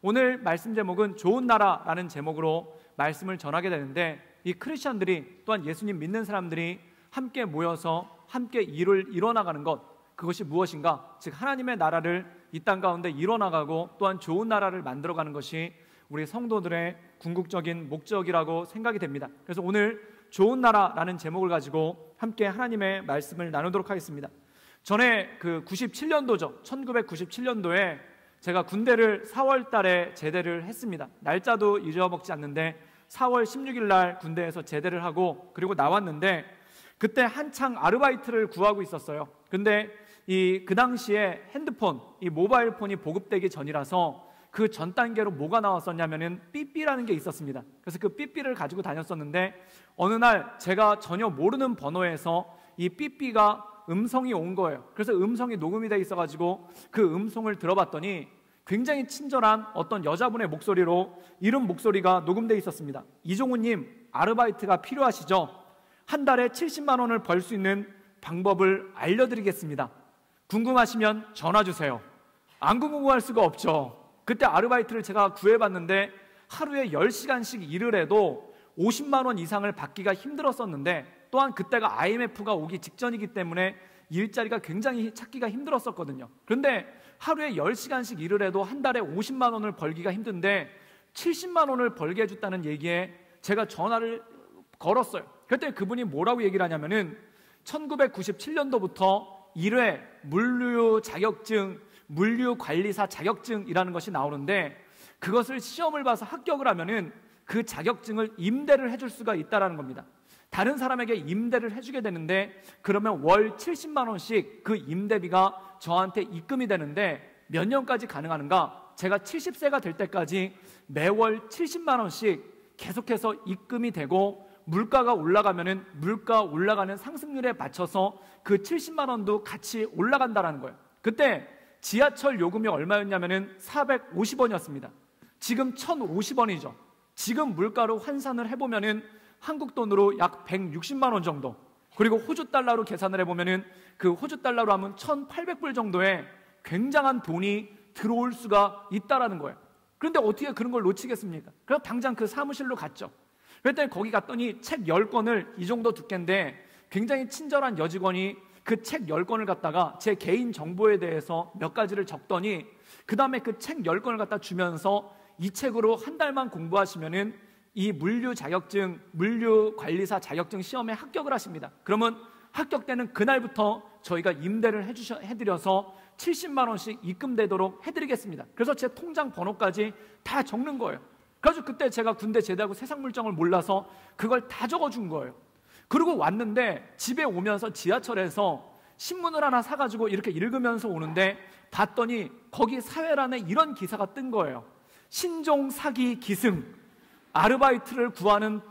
오늘 말씀 제목은 좋은 나라라는 제목으로 말씀을 전하게 되는데, 이 크리스천들이 또한 예수님 믿는 사람들이 함께 모여서 함께 일을 이뤄나가는 것, 그것이 무엇인가? 즉 하나님의 나라를 이 땅 가운데 이뤄나가고 또한 좋은 나라를 만들어가는 것이 우리 성도들의 궁극적인 목적이라고 생각이 됩니다. 그래서 오늘 좋은 나라라는 제목을 가지고 함께 하나님의 말씀을 나누도록 하겠습니다. 전에 97년도죠. 1997년도에 제가 군대를 4월 달에 제대를 했습니다. 날짜도 잊어먹지 않는데 4월 16일 날 군대에서 제대를 하고 그리고 나왔는데, 그때 한창 아르바이트를 구하고 있었어요. 근데 그 당시에 핸드폰, 이 모바일 폰이 보급되기 전이라서 그 전 단계로 뭐가 나왔었냐면은 삐삐라는 게 있었습니다. 그래서 그 삐삐를 가지고 다녔었는데, 어느 날 제가 전혀 모르는 번호에서 이 삐삐가 음성이 온 거예요. 그래서 음성이 녹음이 돼 있어가지고 그 음성을 들어봤더니 굉장히 친절한 어떤 여자분의 목소리로 이런 목소리가 녹음돼 있었습니다. 이종우님, 아르바이트가 필요하시죠? 한 달에 70만 원을 벌 수 있는 방법을 알려드리겠습니다. 궁금하시면 전화 주세요. 안 궁금할 수가 없죠. 그때 아르바이트를 제가 구해봤는데 하루에 10시간씩 일을 해도 50만 원 이상을 받기가 힘들었었는데, 또한 그때가 IMF가 오기 직전이기 때문에 일자리가 굉장히 찾기가 힘들었었거든요. 그런데 하루에 10시간씩 일을 해도 한 달에 50만 원을 벌기가 힘든데 70만 원을 벌게 해줬다는 얘기에 제가 전화를 걸었어요. 그때 그분이 뭐라고 얘기를 하냐면은 1997년도부터 1회 물류 자격증, 물류관리사 자격증이라는 것이 나오는데, 그것을 시험을 봐서 합격을 하면은 그 자격증을 임대를 해줄 수가 있다는 겁니다. 다른 사람에게 임대를 해주게 되는데, 그러면 월 70만 원씩 그 임대비가 저한테 입금이 되는데, 몇 년까지 가능한가? 제가 70세가 될 때까지 매월 70만 원씩 계속해서 입금이 되고, 물가가 올라가면은 물가 올라가는 상승률에 맞춰서 그 70만 원도 같이 올라간다는 거예요. 그때 지하철 요금이 얼마였냐면은 450원이었습니다. 지금 1,050원이죠. 지금 물가로 환산을 해보면은 한국 돈으로 약 160만 원 정도, 그리고 호주 달러로 계산을 해보면은 그 호주 달러로 하면 1,800불 정도의 굉장한 돈이 들어올 수가 있다라는 거예요. 그런데 어떻게 그런 걸 놓치겠습니까? 그래서 당장 그 사무실로 갔죠. 그랬더니 거기 갔더니 책 10권을, 이 정도 두께인데 굉장히 친절한 여직원이 그 책 10권을 갖다가 제 개인 정보에 대해서 몇 가지를 적더니, 그 다음에 그 책 10권을 갖다 주면서 이 책으로 한 달만 공부하시면은 이 물류 자격증, 물류 관리사 자격증 시험에 합격을 하십니다. 그러면 합격되는 그날부터 저희가 임대를 해드려서 70만 원씩 입금되도록 해드리겠습니다. 그래서 제 통장 번호까지 다 적는 거예요. 그래서 그때 제가 군대 제대하고 세상 물정을 몰라서 그걸 다 적어준 거예요. 그리고 왔는데 집에 오면서 지하철에서 신문을 하나 사가지고 이렇게 읽으면서 오는데 봤더니 거기 사회란에 이런 기사가 뜬 거예요. 신종 사기 기승, 아르바이트를 구하는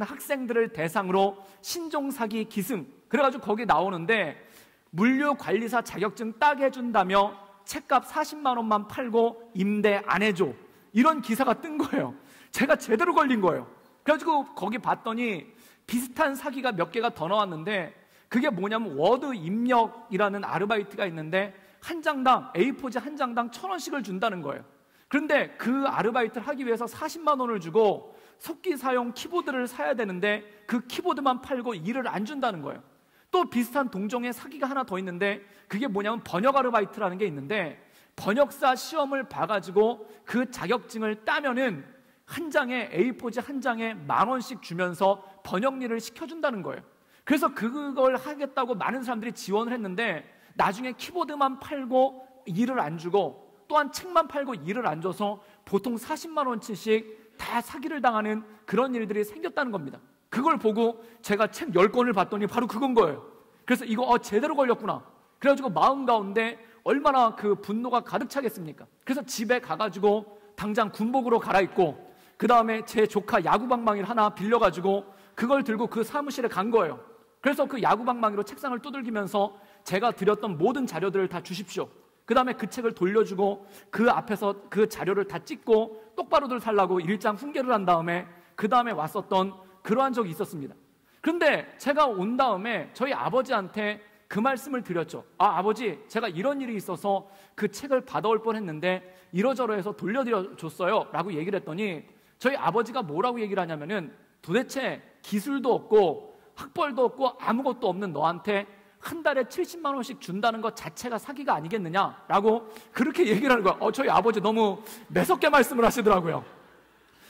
학생들을 대상으로 신종 사기 기승. 그래가지고 거기 나오는데 물류 관리사 자격증 따게 해준다며 책값 40만 원만 팔고 임대 안 해줘, 이런 기사가 뜬 거예요. 제가 제대로 걸린 거예요. 그래가지고 거기 봤더니 비슷한 사기가 몇 개가 더 나왔는데, 그게 뭐냐면 워드 입력이라는 아르바이트가 있는데 한 장당, A4지 한 장당 1,000원씩을 준다는 거예요. 그런데 그 아르바이트를 하기 위해서 40만 원을 주고 속기사용 키보드를 사야 되는데 그 키보드만 팔고 일을 안 준다는 거예요. 또 비슷한 동종의 사기가 하나 더 있는데, 그게 뭐냐면 번역 아르바이트라는 게 있는데, 번역사 시험을 봐가지고 그 자격증을 따면은 한 장에, A4지 한 장에 10,000원씩 주면서 번역 일을 시켜준다는 거예요. 그래서 그걸 하겠다고 많은 사람들이 지원을 했는데 나중에 키보드만 팔고 일을 안 주고 또한 책만 팔고 일을 안 줘서 보통 40만 원치씩 다 사기를 당하는 그런 일들이 생겼다는 겁니다. 그걸 보고 제가 책 10권을 봤더니 바로 그건 거예요. 그래서 이거 제대로 걸렸구나. 그래가지고 마음 가운데 얼마나 그 분노가 가득 차겠습니까? 그래서 집에 가가지고 당장 군복으로 갈아입고 그 다음에 제 조카 야구방망이를 하나 빌려가지고 그걸 들고 그 사무실에 간 거예요. 그래서 그 야구방망이로 책상을 두들기면서 제가 드렸던 모든 자료들을 다 주십시오. 그 다음에 그 책을 돌려주고 그 앞에서 그 자료를 다 찍고 똑바로들 살라고 일장 훈계를 한 다음에 그 다음에 왔었던 그러한 적이 있었습니다. 그런데 제가 온 다음에 저희 아버지한테 그 말씀을 드렸죠. 아버지, 제가 이런 일이 있어서 그 책을 받아올 뻔했는데 이러저러해서 돌려드려줬어요 라고 얘기를 했더니 저희 아버지가 뭐라고 얘기를 하냐면은 도대체 기술도 없고 학벌도 없고 아무것도 없는 너한테 한 달에 70만 원씩 준다는 것 자체가 사기가 아니겠느냐라고 그렇게 얘기를 하는 거야. 저희 아버지 너무 매섭게 말씀을 하시더라고요.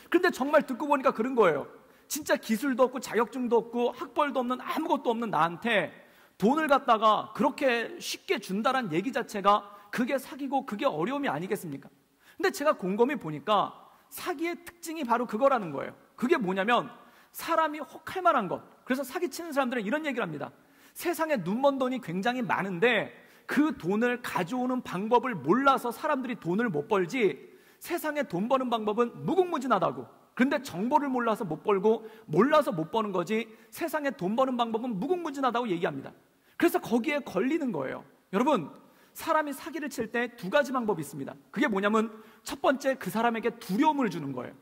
근데 정말 듣고 보니까 그런 거예요. 진짜 기술도 없고 자격증도 없고 학벌도 없는 아무것도 없는 나한테 돈을 갖다가 그렇게 쉽게 준다는 얘기 자체가 그게 사기고 그게 어려움이 아니겠습니까? 근데 제가 곰곰이 보니까 사기의 특징이 바로 그거라는 거예요. 그게 뭐냐면 사람이 혹할 만한 것. 그래서 사기치는 사람들은 이런 얘기를 합니다. 세상에 눈먼 돈이 굉장히 많은데 그 돈을 가져오는 방법을 몰라서 사람들이 돈을 못 벌지 세상에 돈 버는 방법은 무궁무진하다고. 그런데 정보를 몰라서 못 벌고 몰라서 못 버는 거지 세상에 돈 버는 방법은 무궁무진하다고 얘기합니다. 그래서 거기에 걸리는 거예요. 여러분, 사람이 사기를 칠 때 두 가지 방법이 있습니다. 그게 뭐냐면 첫 번째, 그 사람에게 두려움을 주는 거예요.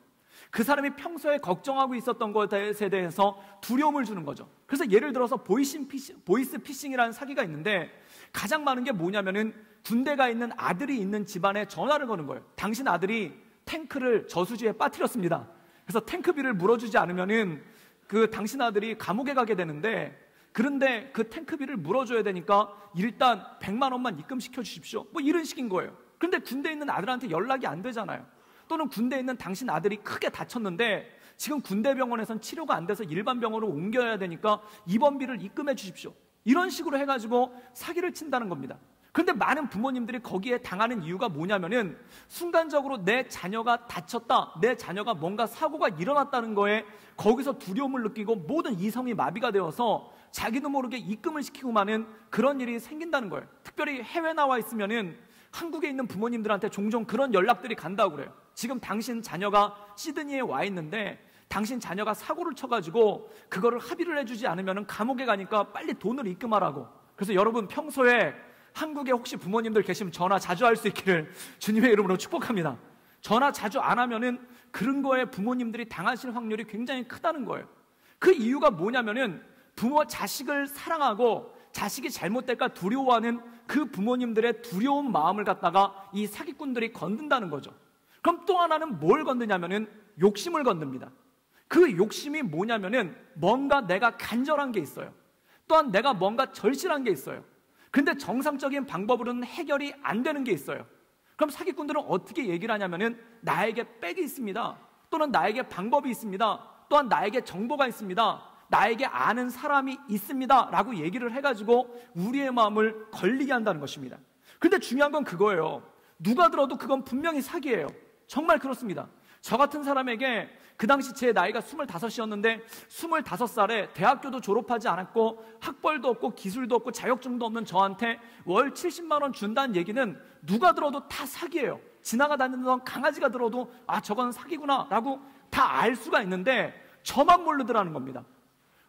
그 사람이 평소에 걱정하고 있었던 것에 대해서 두려움을 주는 거죠. 그래서 예를 들어서 보이스 피싱이라는 사기가 있는데 가장 많은 게 뭐냐면은 군대 가 있는 아들이 있는 집안에 전화를 거는 거예요. 당신 아들이 탱크를 저수지에 빠뜨렸습니다. 그래서 탱크비를 물어주지 않으면은 그 당신 아들이 감옥에 가게 되는데 그런데 그 탱크비를 물어줘야 되니까 일단 100만 원만 입금시켜 주십시오. 뭐 이런 식인 거예요. 그런데 군대에 있는 아들한테 연락이 안 되잖아요. 또는 군대에 있는 당신 아들이 크게 다쳤는데 지금 군대 병원에선 치료가 안 돼서 일반 병원으로 옮겨야 되니까 입원비를 입금해 주십시오. 이런 식으로 해가지고 사기를 친다는 겁니다. 그런데 많은 부모님들이 거기에 당하는 이유가 뭐냐면은 순간적으로 내 자녀가 다쳤다, 내 자녀가 뭔가 사고가 일어났다는 거에 거기서 두려움을 느끼고 모든 이성이 마비가 되어서 자기도 모르게 입금을 시키고 마는 그런 일이 생긴다는 거예요. 특별히 해외 나와 있으면은 한국에 있는 부모님들한테 종종 그런 연락들이 간다고 그래요. 지금 당신 자녀가 시드니에 와 있는데 당신 자녀가 사고를 쳐가지고 그거를 합의를 해주지 않으면 감옥에 가니까 빨리 돈을 입금하라고. 그래서 여러분 평소에 한국에 혹시 부모님들 계시면 전화 자주 할 수 있기를 주님의 이름으로 축복합니다. 전화 자주 안 하면은 그런 거에 부모님들이 당하실 확률이 굉장히 크다는 거예요. 그 이유가 뭐냐면은 부모 자식을 사랑하고 자식이 잘못될까 두려워하는 그 부모님들의 두려운 마음을 갖다가 이 사기꾼들이 건든다는 거죠. 그럼 또 하나는 뭘 건드냐면은 욕심을 건듭니다. 그 욕심이 뭐냐면은 뭔가 내가 간절한 게 있어요. 또한 내가 뭔가 절실한 게 있어요. 근데 정상적인 방법으로는 해결이 안 되는 게 있어요. 그럼 사기꾼들은 어떻게 얘기를 하냐면은 나에게 백이 있습니다. 또는 나에게 방법이 있습니다. 또한 나에게 정보가 있습니다. 나에게 아는 사람이 있습니다 라고 얘기를 해가지고 우리의 마음을 걸리게 한다는 것입니다. 근데 중요한 건 그거예요. 누가 들어도 그건 분명히 사기예요. 정말 그렇습니다. 저 같은 사람에게 그 당시 제 나이가 25이었는데 25살에 대학교도 졸업하지 않았고 학벌도 없고 기술도 없고 자격증도 없는 저한테 월 70만 원 준다는 얘기는 누가 들어도 다 사기예요. 지나가다니던 강아지가 들어도 아 저건 사기구나 라고 다 알 수가 있는데 저만 모르더라는 겁니다.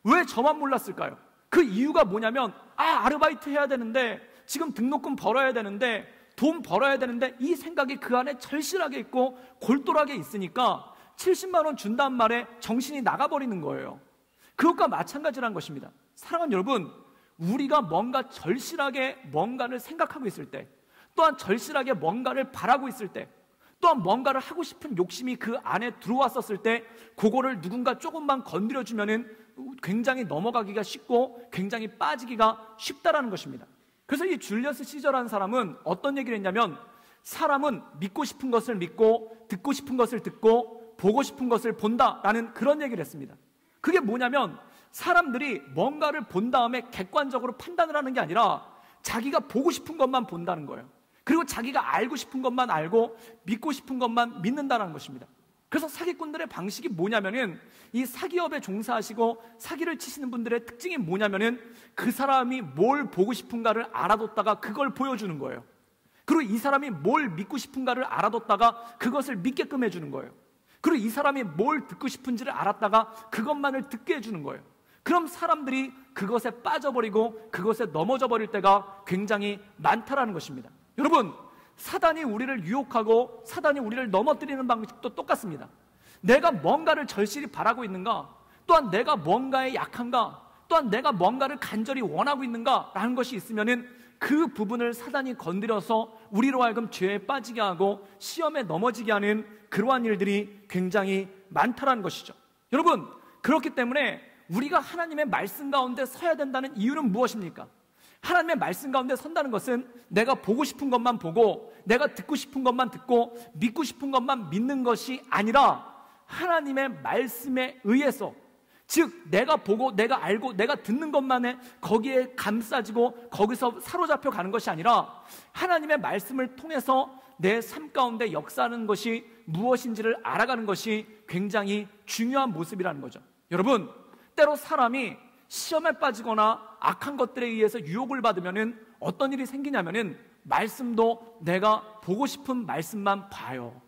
왜 저만 몰랐을까요? 그 이유가 뭐냐면 아르바이트 해야 되는데 지금 등록금 벌어야 되는데 돈 벌어야 되는데 이 생각이 그 안에 절실하게 있고 골똘하게 있으니까 70만 원 준다는 말에 정신이 나가버리는 거예요. 그것과 마찬가지라는 것입니다. 사랑하는 여러분, 우리가 뭔가 절실하게 뭔가를 생각하고 있을 때, 또한 절실하게 뭔가를 바라고 있을 때, 또한 뭔가를 하고 싶은 욕심이 그 안에 들어왔었을 때 그거를 누군가 조금만 건드려주면은 굉장히 넘어가기가 쉽고 굉장히 빠지기가 쉽다라는 것입니다. 그래서 이 줄리어스 시저라는 사람은 어떤 얘기를 했냐면 사람은 믿고 싶은 것을 믿고 듣고 싶은 것을 듣고 보고 싶은 것을 본다라는 그런 얘기를 했습니다. 그게 뭐냐면 사람들이 뭔가를 본 다음에 객관적으로 판단을 하는 게 아니라 자기가 보고 싶은 것만 본다는 거예요. 그리고 자기가 알고 싶은 것만 알고 믿고 싶은 것만 믿는다는 것입니다. 그래서 사기꾼들의 방식이 뭐냐면은 이 사기업에 종사하시고 사기를 치시는 분들의 특징이 뭐냐면은 그 사람이 뭘 보고 싶은가를 알아뒀다가 그걸 보여주는 거예요. 그리고 이 사람이 뭘 믿고 싶은가를 알아뒀다가 그것을 믿게끔 해주는 거예요. 그리고 이 사람이 뭘 듣고 싶은지를 알았다가 그것만을 듣게 해주는 거예요. 그럼 사람들이 그것에 빠져버리고 그것에 넘어져 버릴 때가 굉장히 많다라는 것입니다. 여러분, 사단이 우리를 유혹하고 사단이 우리를 넘어뜨리는 방식도 똑같습니다. 내가 뭔가를 절실히 바라고 있는가, 또한 내가 뭔가에 약한가, 또한 내가 뭔가를 간절히 원하고 있는가라는 것이 있으면은 그 부분을 사단이 건드려서 우리로 하여금 죄에 빠지게 하고 시험에 넘어지게 하는 그러한 일들이 굉장히 많다라는 것이죠. 여러분, 그렇기 때문에 우리가 하나님의 말씀 가운데 서야 된다는 이유는 무엇입니까? 하나님의 말씀 가운데 선다는 것은 내가 보고 싶은 것만 보고 내가 듣고 싶은 것만 듣고 믿고 싶은 것만 믿는 것이 아니라 하나님의 말씀에 의해서, 즉 내가 보고 내가 알고 내가 듣는 것만에 거기에 감싸지고 거기서 사로잡혀 가는 것이 아니라 하나님의 말씀을 통해서 내 삶 가운데 역사하는 것이 무엇인지를 알아가는 것이 굉장히 중요한 모습이라는 거죠. 여러분, 때로 사람이 시험에 빠지거나 악한 것들에 의해서 유혹을 받으면 어떤 일이 생기냐면은 말씀도 내가 보고 싶은 말씀만 봐요.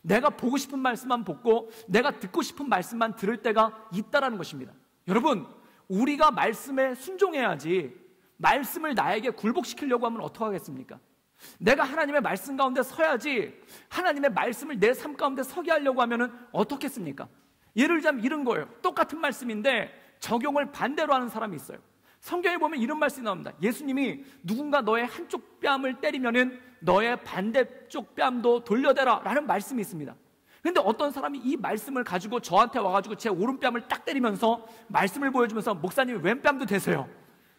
내가 보고 싶은 말씀만 보고 내가 듣고 싶은 말씀만 들을 때가 있다라는 것입니다. 여러분, 우리가 말씀에 순종해야지 말씀을 나에게 굴복시키려고 하면 어떡하겠습니까? 내가 하나님의 말씀 가운데 서야지 하나님의 말씀을 내 삶 가운데 서게 하려고 하면 어떻겠습니까? 예를 들자면 이런 거예요. 똑같은 말씀인데 적용을 반대로 하는 사람이 있어요. 성경에 보면 이런 말씀이 나옵니다. 예수님이 누군가 너의 한쪽 뺨을 때리면은 너의 반대쪽 뺨도 돌려대라 라는 말씀이 있습니다. 그런데 어떤 사람이 이 말씀을 가지고 저한테 와가지고 제 오른뺨을 딱 때리면서 말씀을 보여주면서 목사님이 왼뺨도 대세요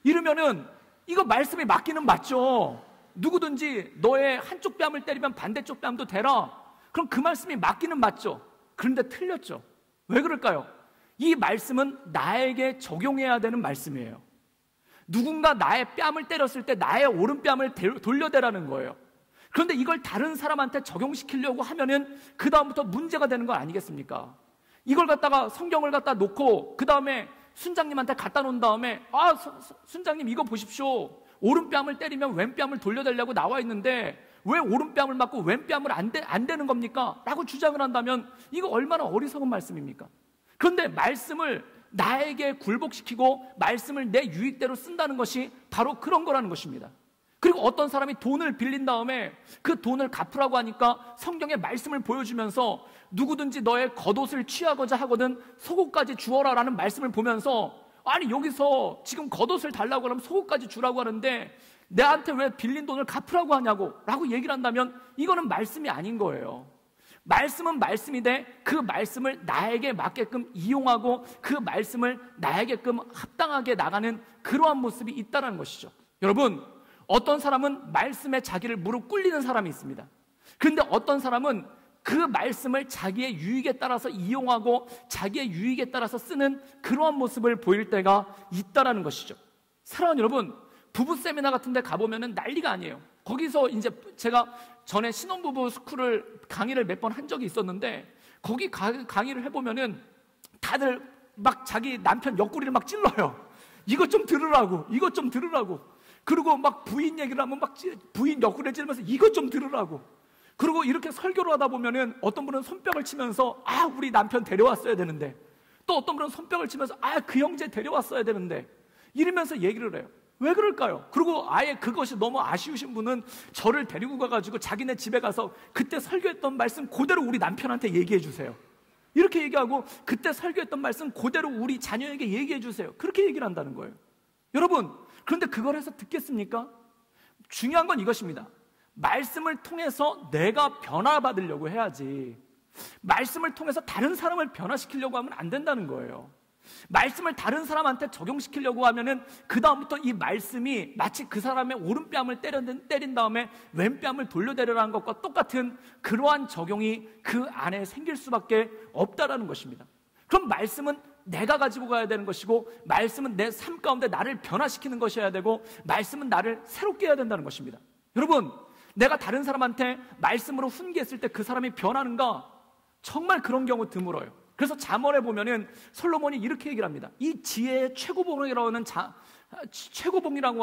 이러면은 이거 말씀이 맞기는 맞죠. 누구든지 너의 한쪽 뺨을 때리면 반대쪽 뺨도 대라. 그럼 그 말씀이 맞기는 맞죠. 그런데 틀렸죠. 왜 그럴까요? 이 말씀은 나에게 적용해야 되는 말씀이에요. 누군가 나의 뺨을 때렸을 때 나의 오른뺨을 돌려대라는 거예요. 그런데 이걸 다른 사람한테 적용시키려고 하면은 그 다음부터 문제가 되는 거 아니겠습니까? 이걸 갖다가 성경을 갖다 놓고 그 다음에 순장님한테 갖다 놓은 다음에 순장님 이거 보십시오. 오른뺨을 때리면 왼뺨을 돌려달라고 나와 있는데 왜 오른뺨을 맞고 왼뺨을 안 되는 겁니까? 라고 주장을 한다면 이거 얼마나 어리석은 말씀입니까? 그런데 말씀을 나에게 굴복시키고 말씀을 내 유익대로 쓴다는 것이 바로 그런 거라는 것입니다. 그리고 어떤 사람이 돈을 빌린 다음에 그 돈을 갚으라고 하니까 성경의 말씀을 보여주면서 누구든지 너의 겉옷을 취하고자 하거든 속옷까지 주어라 라는 말씀을 보면서 아니 여기서 지금 겉옷을 달라고 하면 속옷까지 주라고 하는데 내한테 왜 빌린 돈을 갚으라고 하냐고 라고 얘기를 한다면 이거는 말씀이 아닌 거예요. 말씀은 말씀인데 그 말씀을 나에게 맞게끔 이용하고 그 말씀을 나에게끔 합당하게 나가는 그러한 모습이 있다는 것이죠. 여러분, 어떤 사람은 말씀에 자기를 무릎 꿇리는 사람이 있습니다. 그런데 어떤 사람은 그 말씀을 자기의 유익에 따라서 이용하고 자기의 유익에 따라서 쓰는 그러한 모습을 보일 때가 있다는 것이죠. 사랑하는 여러분, 부부 세미나 같은 데 가보면 난리가 아니에요. 거기서 이제 제가 전에 신혼부부 스쿨을 강의를 몇 번 한 적이 있었는데 거기 강의를 해보면은 다들 막 자기 남편 옆구리를 막 찔러요. 이것 좀 들으라고, 이것 좀 들으라고. 그리고 막 부인 얘기를 하면 막 부인 옆구리를 찔면서 이것 좀 들으라고. 그리고 이렇게 설교를 하다 보면은 어떤 분은 손뼉을 치면서 아 우리 남편 데려왔어야 되는데, 또 어떤 분은 손뼉을 치면서 아 그 형제 데려왔어야 되는데, 이러면서 얘기를 해요. 왜 그럴까요? 그리고 아예 그것이 너무 아쉬우신 분은 저를 데리고 가가지고 자기네 집에 가서 그때 설교했던 말씀 그대로 우리 남편한테 얘기해 주세요. 이렇게 얘기하고 그때 설교했던 말씀 그대로 우리 자녀에게 얘기해 주세요. 그렇게 얘기를 한다는 거예요. 여러분, 그런데 그걸 해서 듣겠습니까? 중요한 건 이것입니다. 말씀을 통해서 내가 변화받으려고 해야지 말씀을 통해서 다른 사람을 변화시키려고 하면 안 된다는 거예요. 말씀을 다른 사람한테 적용시키려고 하면은 그 다음부터 이 말씀이 마치 그 사람의 오른뺨을 때린 다음에 왼뺨을 돌려대려는 것과 똑같은 그러한 적용이 그 안에 생길 수밖에 없다라는 것입니다. 그럼 말씀은 내가 가지고 가야 되는 것이고, 말씀은 내 삶 가운데 나를 변화시키는 것이어야 되고, 말씀은 나를 새롭게 해야 된다는 것입니다. 여러분, 내가 다른 사람한테 말씀으로 훈계했을 때 그 사람이 변하는가? 정말 그런 경우 드물어요. 그래서 잠언에 보면은 솔로몬이 이렇게 얘기를 합니다. 이 지혜의 최고봉이라고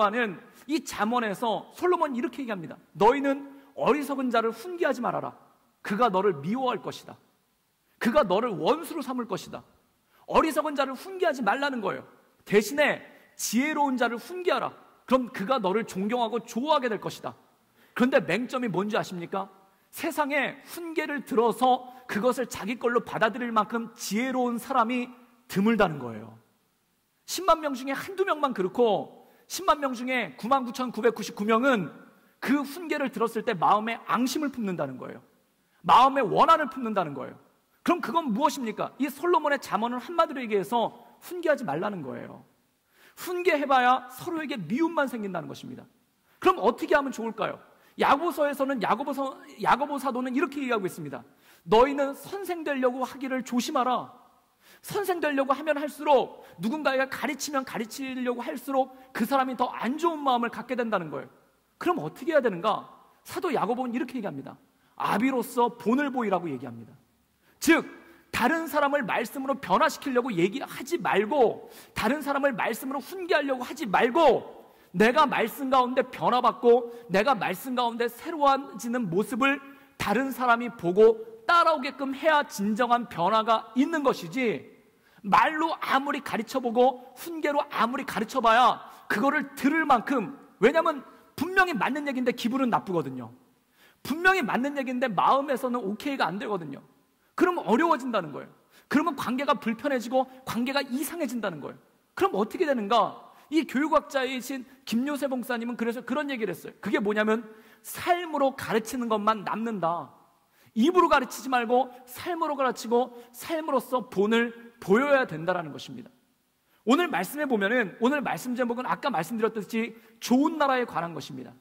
하는 이 잠언에서 솔로몬이 이렇게 얘기합니다. 너희는 어리석은 자를 훈계하지 말아라. 그가 너를 미워할 것이다. 그가 너를 원수로 삼을 것이다. 어리석은 자를 훈계하지 말라는 거예요. 대신에 지혜로운 자를 훈계하라. 그럼 그가 너를 존경하고 좋아하게 될 것이다. 그런데 맹점이 뭔지 아십니까? 세상에 훈계를 들어서 그것을 자기 걸로 받아들일 만큼 지혜로운 사람이 드물다는 거예요. 10만 명 중에 한두 명만 그렇고 10만 명 중에 99,999명은 그 훈계를 들었을 때 마음에 앙심을 품는다는 거예요. 마음에 원한을 품는다는 거예요. 그럼 그건 무엇입니까? 이 솔로몬의 잠언은 한마디로 얘기해서 훈계하지 말라는 거예요. 훈계해봐야 서로에게 미움만 생긴다는 것입니다. 그럼 어떻게 하면 좋을까요? 야고보서에서는 야고보 사도는 이렇게 얘기하고 있습니다. 너희는 선생 되려고 하기를 조심하라. 선생 되려고 하면 할수록, 누군가가 가르치면 가르치려고 할수록 그 사람이 더 안 좋은 마음을 갖게 된다는 거예요. 그럼 어떻게 해야 되는가? 사도 야고보는 이렇게 얘기합니다. 아비로서 본을 보이라고 얘기합니다. 즉, 다른 사람을 말씀으로 변화시키려고 얘기하지 말고, 다른 사람을 말씀으로 훈계하려고 하지 말고, 내가 말씀 가운데 변화받고 내가 말씀 가운데 새로워지는 모습을 다른 사람이 보고 따라오게끔 해야 진정한 변화가 있는 것이지, 말로 아무리 가르쳐보고 훈계로 아무리 가르쳐봐야 그거를 들을 만큼, 왜냐하면 분명히 맞는 얘기인데 기분은 나쁘거든요. 분명히 맞는 얘기인데 마음에서는 오케이가 안 되거든요. 그러면 어려워진다는 거예요. 그러면 관계가 불편해지고 관계가 이상해진다는 거예요. 그럼 어떻게 되는가? 이 교육학자이신 김요세 목사님은 그래서 그런 얘기를 했어요. 그게 뭐냐면 삶으로 가르치는 것만 남는다. 입으로 가르치지 말고 삶으로 가르치고 삶으로서 본을 보여야 된다는 것입니다. 오늘 말씀에 보면은, 오늘 말씀 제목은 아까 말씀드렸듯이 좋은 나라에 관한 것입니다.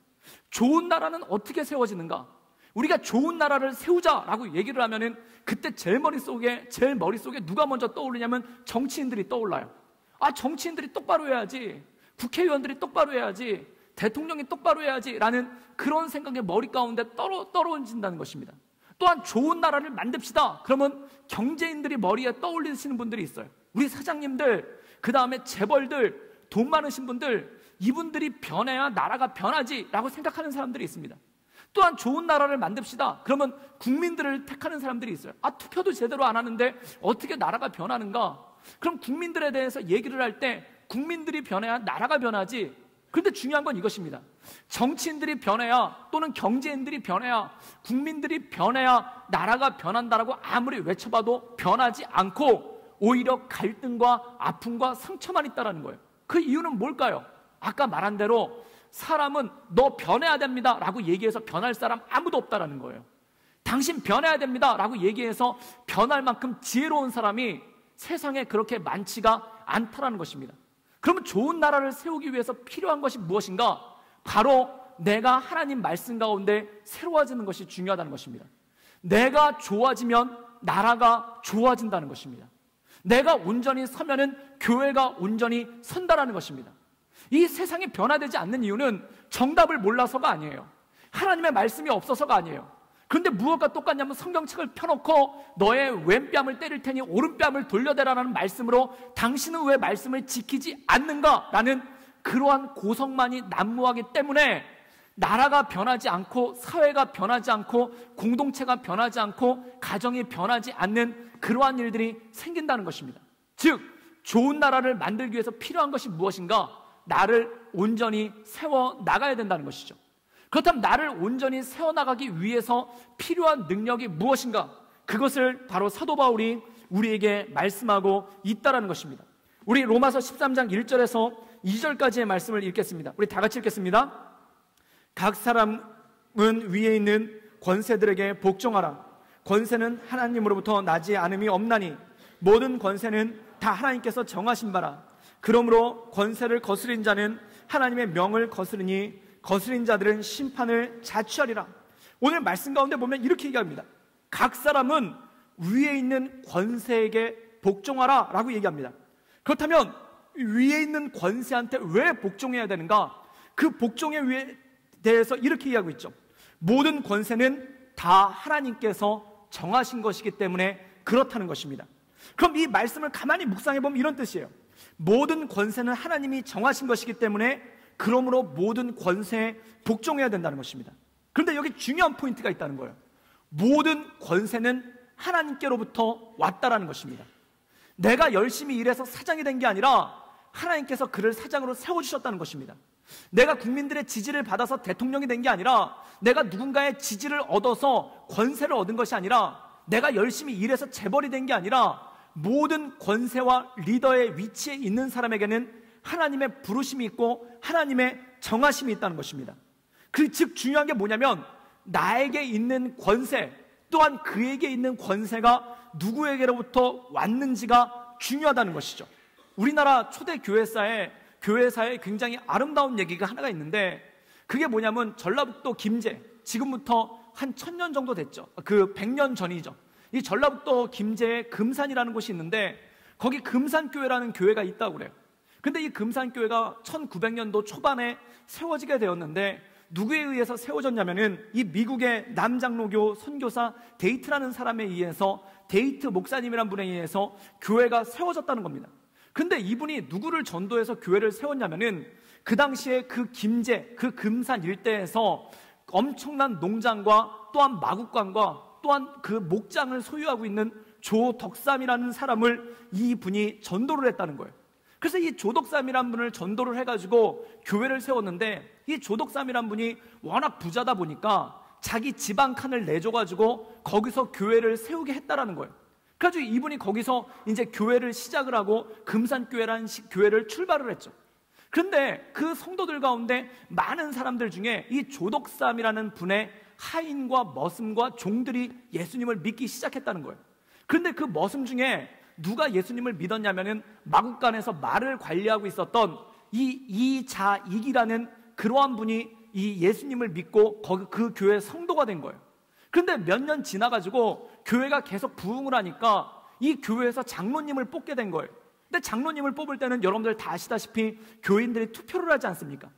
좋은 나라는 어떻게 세워지는가? 우리가 좋은 나라를 세우자라고 얘기를 하면은 그때 제일 머릿속에 누가 먼저 떠오르냐면 정치인들이 떠올라요. 아, 정치인들이 똑바로 해야지, 국회의원들이 똑바로 해야지, 대통령이 똑바로 해야지 라는 그런 생각이 머리 가운데 떨어진다는 것입니다. 또한 좋은 나라를 만듭시다. 그러면 경제인들이 머리에 떠올리시는 분들이 있어요. 우리 사장님들, 그 다음에 재벌들, 돈 많으신 분들, 이분들이 변해야 나라가 변하지 라고 생각하는 사람들이 있습니다. 또한 좋은 나라를 만듭시다. 그러면 국민들을 택하는 사람들이 있어요. 아, 투표도 제대로 안 하는데 어떻게 나라가 변하는가? 그럼 국민들에 대해서 얘기를 할 때 국민들이 변해야 나라가 변하지. 그런데 중요한 건 이것입니다. 정치인들이 변해야, 또는 경제인들이 변해야, 국민들이 변해야 나라가 변한다라고 아무리 외쳐봐도 변하지 않고 오히려 갈등과 아픔과 상처만 있다는 거예요. 그 이유는 뭘까요? 아까 말한 대로 사람은 너 변해야 됩니다 라고 얘기해서 변할 사람 아무도 없다는 거예요. 당신 변해야 됩니다 라고 얘기해서 변할 만큼 지혜로운 사람이 세상에 그렇게 많지가 않다는 것입니다. 그러면 좋은 나라를 세우기 위해서 필요한 것이 무엇인가? 바로 내가 하나님 말씀 가운데 새로워지는 것이 중요하다는 것입니다. 내가 좋아지면 나라가 좋아진다는 것입니다. 내가 온전히 서면은 교회가 온전히 선다라는 것입니다. 이 세상이 변화되지 않는 이유는 정답을 몰라서가 아니에요. 하나님의 말씀이 없어서가 아니에요. 그런데 무엇과 똑같냐면 성경책을 펴놓고 너의 왼뺨을 때릴 테니 오른뺨을 돌려대라는 말씀으로 당신은 왜 말씀을 지키지 않는가라는 그러한 고성만이 난무하기 때문에 나라가 변하지 않고 사회가 변하지 않고 공동체가 변하지 않고 가정이 변하지 않는 그러한 일들이 생긴다는 것입니다. 즉, 좋은 나라를 만들기 위해서 필요한 것이 무엇인가? 나를 온전히 세워나가야 된다는 것이죠. 그렇다면 나를 온전히 세워나가기 위해서 필요한 능력이 무엇인가? 그것을 바로 사도 바울이 우리에게 말씀하고 있다는 것입니다. 우리 로마서 13장 1절에서 2절까지의 말씀을 읽겠습니다. 우리 다 같이 읽겠습니다. 각 사람은 위에 있는 권세들에게 복종하라. 권세는 하나님으로부터 나지 않음이 없나니 모든 권세는 다 하나님께서 정하신 바라. 그러므로 권세를 거스린 자는 하나님의 명을 거스르니 거스린 자들은 심판을 자취하리라. 오늘 말씀 가운데 보면 이렇게 얘기합니다. 각 사람은 위에 있는 권세에게 복종하라 라고 얘기합니다. 그렇다면 위에 있는 권세한테 왜 복종해야 되는가? 그 복종에 대해서 이렇게 얘기하고 있죠. 모든 권세는 다 하나님께서 정하신 것이기 때문에 그렇다는 것입니다. 그럼 이 말씀을 가만히 묵상해 보면 이런 뜻이에요. 모든 권세는 하나님이 정하신 것이기 때문에 그러므로 모든 권세에 복종해야 된다는 것입니다. 그런데 여기 중요한 포인트가 있다는 거예요. 모든 권세는 하나님께로부터 왔다라는 것입니다. 내가 열심히 일해서 사장이 된 게 아니라 하나님께서 그를 사장으로 세워주셨다는 것입니다. 내가 국민들의 지지를 받아서 대통령이 된 게 아니라 내가 누군가의 지지를 얻어서 권세를 얻은 것이 아니라 내가 열심히 일해서 재벌이 된 게 아니라 모든 권세와 리더의 위치에 있는 사람에게는 하나님의 부르심이 있고 하나님의 정하심이 있다는 것입니다. 즉 중요한 게 뭐냐면 나에게 있는 권세 또한 그에게 있는 권세가 누구에게로부터 왔는지가 중요하다는 것이죠. 우리나라 초대 교회사에 굉장히 아름다운 얘기가 하나가 있는데, 그게 뭐냐면 전라북도 김제, 지금부터 한 1000년 정도 됐죠. 100년 전이죠. 이 전라북도 김제에 금산이라는 곳이 있는데 거기 금산교회라는 교회가 있다고 그래요. 근데 이 금산교회가 1900년도 초반에 세워지게 되었는데 누구에 의해서 세워졌냐면은 이 미국의 남장로교 선교사 데이트라는 사람에 의해서, 데이트 목사님이란 분에 의해서 교회가 세워졌다는 겁니다. 근데 이분이 누구를 전도해서 교회를 세웠냐면은 그 당시에 그 김제, 그 금산 일대에서 엄청난 농장과 또한 마국간과 또한 그 목장을 소유하고 있는 조덕삼이라는 사람을 이분이 전도를 했다는 거예요. 그래서 이 조덕삼이라는 분을 전도를 해가지고 교회를 세웠는데, 이 조덕삼이라는 분이 워낙 부자다 보니까 자기 지방 칸을 내줘가지고 거기서 교회를 세우게 했다라는 거예요. 그래가지고 이분이 거기서 이제 교회를 시작을 하고 금산교회라는 교회를 출발을 했죠. 그런데 그 성도들 가운데 많은 사람들 중에 이 조덕삼이라는 분의 하인과 머슴과 종들이 예수님을 믿기 시작했다는 거예요. 그런데 그 머슴 중에 누가 예수님을 믿었냐면은 마국간에서 말을 관리하고 있었던 이자익이라는 그러한 분이 이 예수님을 믿고 그 교회 성도가 된 거예요. 그런데 몇 년 지나가지고 교회가 계속 부흥을 하니까 이 교회에서 장로님을 뽑게 된 거예요. 근데 장로님을 뽑을 때는 여러분들 다 아시다시피 교인들이 투표를 하지 않습니까?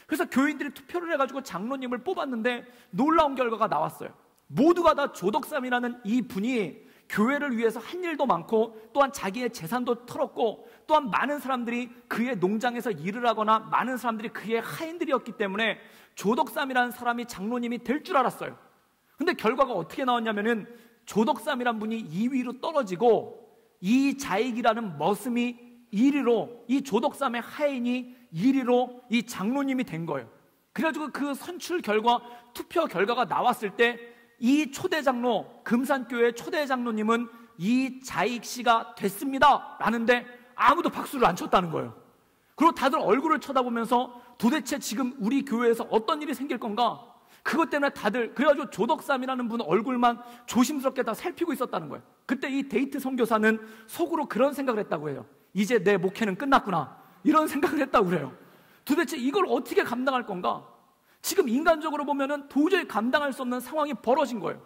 그래서 교인들이 투표를 해가지고 장로님을 뽑았는데 놀라운 결과가 나왔어요. 모두가 다 조덕삼이라는 이 분이 교회를 위해서 한 일도 많고 또한 자기의 재산도 털었고 또한 많은 사람들이 그의 농장에서 일을 하거나 많은 사람들이 그의 하인들이었기 때문에 조덕삼이라는 사람이 장로님이 될 줄 알았어요. 근데 결과가 어떻게 나왔냐면은 조덕삼이라는 분이 2위로 떨어지고 이 자익이라는 머슴이 1위로, 이 조덕삼의 하인이 1위로 이 장로님이 된 거예요. 그래가지고 그 선출 결과, 투표 결과가 나왔을 때 이 초대 장로, 금산교회 초대 장로님은 이 자익 씨가 됐습니다 라는데 아무도 박수를 안 쳤다는 거예요. 그리고 다들 얼굴을 쳐다보면서 도대체 지금 우리 교회에서 어떤 일이 생길 건가? 그것 때문에 다들, 그래가지고 조덕삼이라는 분 얼굴만 조심스럽게 다 살피고 있었다는 거예요. 그때 이 데이트 선교사는 속으로 그런 생각을 했다고 해요. 이제 내 목회는 끝났구나, 이런 생각을 했다고 그래요. 도대체 이걸 어떻게 감당할 건가? 지금 인간적으로 보면은 도저히 감당할 수 없는 상황이 벌어진 거예요.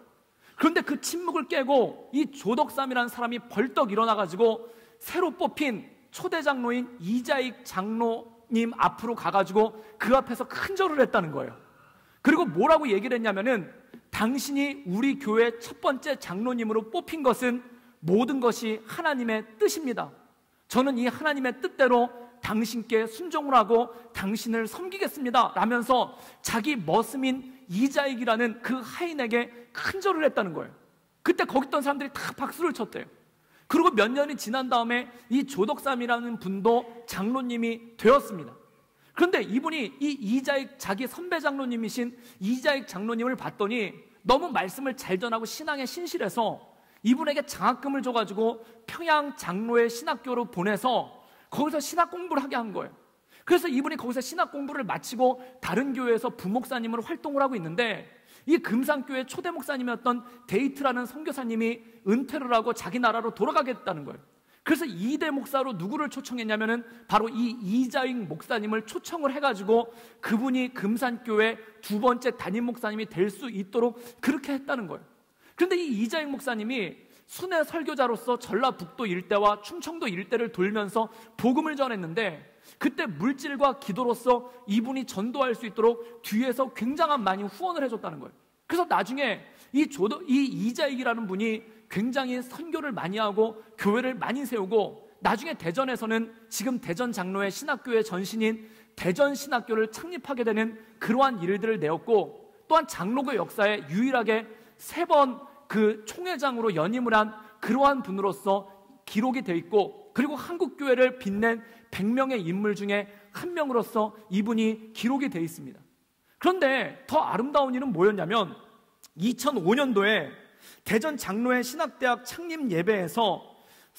그런데 그 침묵을 깨고 이 조덕삼이라는 사람이 벌떡 일어나가지고 새로 뽑힌 초대 장로인 이자익 장로님 앞으로 가가지고 그 앞에서 큰 절을 했다는 거예요. 그리고 뭐라고 얘기를 했냐면은, 당신이 우리 교회 첫 번째 장로님으로 뽑힌 것은 모든 것이 하나님의 뜻입니다. 저는 이 하나님의 뜻대로 당신께 순종을 하고 당신을 섬기겠습니다 라면서 자기 머슴인 이자익이라는 그 하인에게 큰 절을 했다는 거예요. 그때 거기 있던 사람들이 다 박수를 쳤대요. 그리고 몇 년이 지난 다음에 이 조덕삼이라는 분도 장로님이 되었습니다. 그런데 이분이 이 이자익, 자기 선배 장로님이신 이자익 장로님을 봤더니 너무 말씀을 잘 전하고 신앙에 신실해서 이분에게 장학금을 줘가지고 평양 장로의 신학교로 보내서 거기서 신학 공부를 하게 한 거예요. 그래서 이분이 거기서 신학 공부를 마치고 다른 교회에서 부목사님으로 활동을 하고 있는데, 이 금산교회 초대 목사님이었던 데이트라는 선교사님이 은퇴를 하고 자기 나라로 돌아가게 됐다는 거예요. 그래서 2대 목사로 누구를 초청했냐면은 바로 이 이자익 목사님을 초청을 해가지고 그분이 금산교회 두 번째 담임 목사님이 될 수 있도록 그렇게 했다는 거예요. 그런데 이 이자익 목사님이 순회 설교자로서 전라북도 일대와 충청도 일대를 돌면서 복음을 전했는데, 그때 물질과 기도로서 이분이 전도할 수 있도록 뒤에서 굉장한 많이 후원을 해줬다는 거예요. 그래서 나중에 이 이자익이라는 분이 굉장히 선교를 많이 하고 교회를 많이 세우고, 나중에 대전에서는 지금 대전 장로의 신학교의 전신인 대전 신학교를 창립하게 되는 그러한 일들을 내었고, 또한 장로교 역사에 유일하게 3번 그 총회장으로 연임을 한 그러한 분으로서 기록이 되어 있고, 그리고 한국교회를 빛낸 100명의 인물 중에 한 명으로서 이분이 기록이 되어 있습니다. 그런데 더 아름다운 일은 뭐였냐면, 2005년도에 대전 장로의 신학대학 창립 예배에서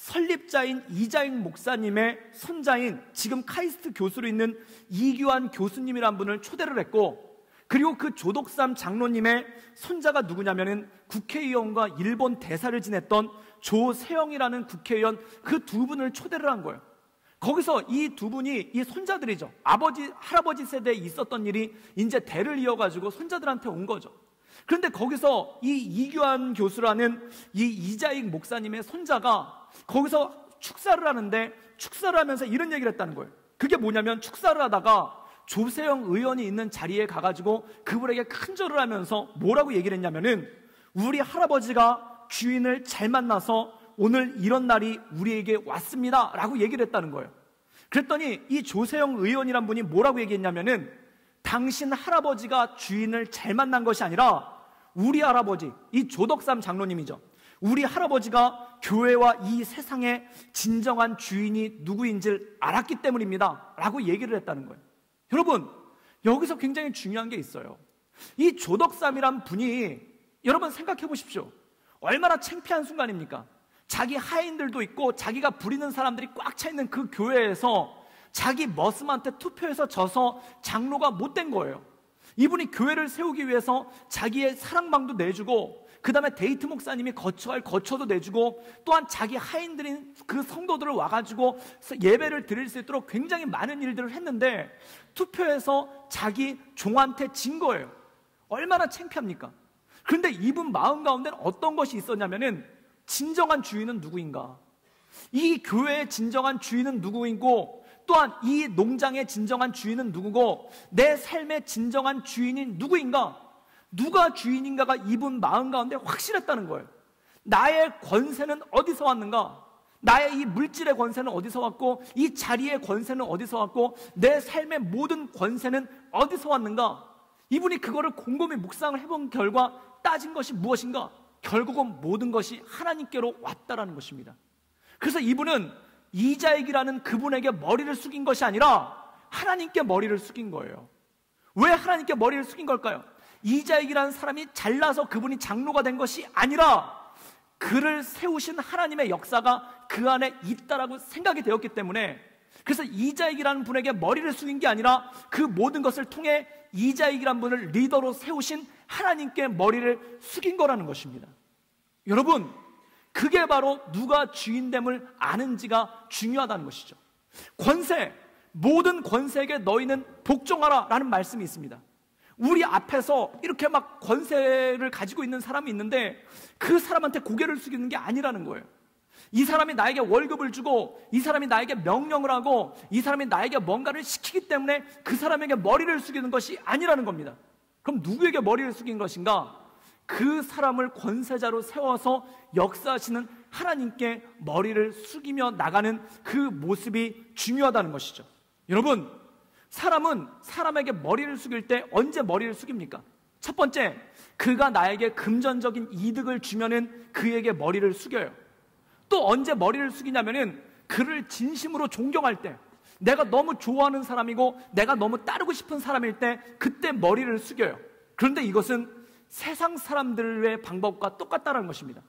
설립자인 이자익 목사님의 손자인 지금 카이스트 교수로 있는 이규환 교수님이란 분을 초대를 했고, 그리고 그 조덕삼 장로님의 손자가 누구냐면은 국회의원과 일본 대사를 지냈던 조세영이라는 국회의원, 그 두 분을 초대를 한 거예요. 거기서 이 두 분이, 이 손자들이죠, 아버지, 할아버지 세대에 있었던 일이 이제 대를 이어가지고 손자들한테 온 거죠. 그런데 거기서 이 이규환 교수라는 이 이자익 목사님의 손자가 거기서 축사를 하는데, 축사를 하면서 이런 얘기를 했다는 거예요. 그게 뭐냐면, 축사를 하다가 조세영 의원이 있는 자리에 가가지고 그분에게 큰절을 하면서 뭐라고 얘기를 했냐면은, 우리 할아버지가 주인을 잘 만나서 오늘 이런 날이 우리에게 왔습니다 라고 얘기를 했다는 거예요. 그랬더니 이 조세영 의원이란 분이 뭐라고 얘기했냐면은, 당신 할아버지가 주인을 잘 만난 것이 아니라 우리 할아버지, 이 조덕삼 장로님이죠, 우리 할아버지가 교회와 이 세상의 진정한 주인이 누구인지를 알았기 때문입니다 라고 얘기를 했다는 거예요. 여러분, 여기서 굉장히 중요한 게 있어요. 이 조덕삼이란 분이, 여러분 생각해 보십시오. 얼마나 창피한 순간입니까? 자기 하인들도 있고 자기가 부리는 사람들이 꽉 차 있는 그 교회에서 자기 머슴한테 투표해서 져서 장로가 못 된 거예요. 이분이 교회를 세우기 위해서 자기의 사랑방도 내주고, 그 다음에 데이트 목사님이 거처할 거처도 내주고, 또한 자기 하인들인 그 성도들을 와가지고 예배를 드릴 수 있도록 굉장히 많은 일들을 했는데 투표해서 자기 종한테 진 거예요. 얼마나 창피합니까? 그런데 이분 마음 가운데는 어떤 것이 있었냐면은, 진정한 주인은 누구인가? 이 교회의 진정한 주인은 누구이고, 또한 이 농장의 진정한 주인은 누구고, 내 삶의 진정한 주인이 누구인가? 누가 주인인가가 이분 마음 가운데 확실했다는 거예요. 나의 권세는 어디서 왔는가? 나의 이 물질의 권세는 어디서 왔고, 이 자리의 권세는 어디서 왔고, 내 삶의 모든 권세는 어디서 왔는가? 이분이 그거를 곰곰이 묵상을 해본 결과 따진 것이 무엇인가? 결국은 모든 것이 하나님께로 왔다라는 것입니다. 그래서 이분은 이자익이라는 그분에게 머리를 숙인 것이 아니라 하나님께 머리를 숙인 거예요. 왜 하나님께 머리를 숙인 걸까요? 이자익이라는 사람이 잘나서 그분이 장로가 된 것이 아니라 그를 세우신 하나님의 역사가 그 안에 있다라고 생각이 되었기 때문에, 그래서 이자익이라는 분에게 머리를 숙인 게 아니라 그 모든 것을 통해 이자익이라는 분을 리더로 세우신 하나님께 머리를 숙인 거라는 것입니다. 여러분, 그게 바로 누가 주인됨을 아는지가 중요하다는 것이죠. 권세, 모든 권세에게 너희는 복종하라 라는 말씀이 있습니다. 우리 앞에서 이렇게 막 권세를 가지고 있는 사람이 있는데 그 사람한테 고개를 숙이는 게 아니라는 거예요. 이 사람이 나에게 월급을 주고, 이 사람이 나에게 명령을 하고, 이 사람이 나에게 뭔가를 시키기 때문에 그 사람에게 머리를 숙이는 것이 아니라는 겁니다. 그럼 누구에게 머리를 숙인 것인가? 그 사람을 권세자로 세워서 역사하시는 하나님께 머리를 숙이며 나가는 그 모습이 중요하다는 것이죠. 여러분, 사람은 사람에게 머리를 숙일 때 언제 머리를 숙입니까? 첫 번째, 그가 나에게 금전적인 이득을 주면은 그에게 머리를 숙여요. 또 언제 머리를 숙이냐면은 그를 진심으로 존경할 때, 내가 너무 좋아하는 사람이고 내가 너무 따르고 싶은 사람일 때 그때 머리를 숙여요. 그런데 이것은 세상 사람들의 방법과 똑같다는 것입니다.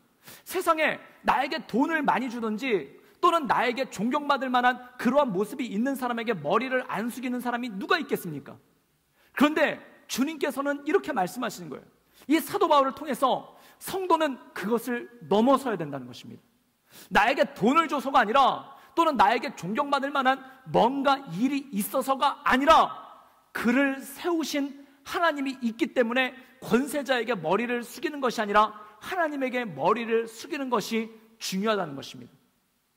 세상에 나에게 돈을 많이 주든지 또는 나에게 존경받을 만한 그러한 모습이 있는 사람에게 머리를 안 숙이는 사람이 누가 있겠습니까? 그런데 주님께서는 이렇게 말씀하시는 거예요. 이 사도 바울을 통해서 성도는 그것을 넘어서야 된다는 것입니다. 나에게 돈을 줘서가 아니라, 또는 나에게 존경받을 만한 뭔가 일이 있어서가 아니라, 그를 세우신 하나님이 있기 때문에 권세자에게 머리를 숙이는 것이 아니라 하나님에게 머리를 숙이는 것이 중요하다는 것입니다.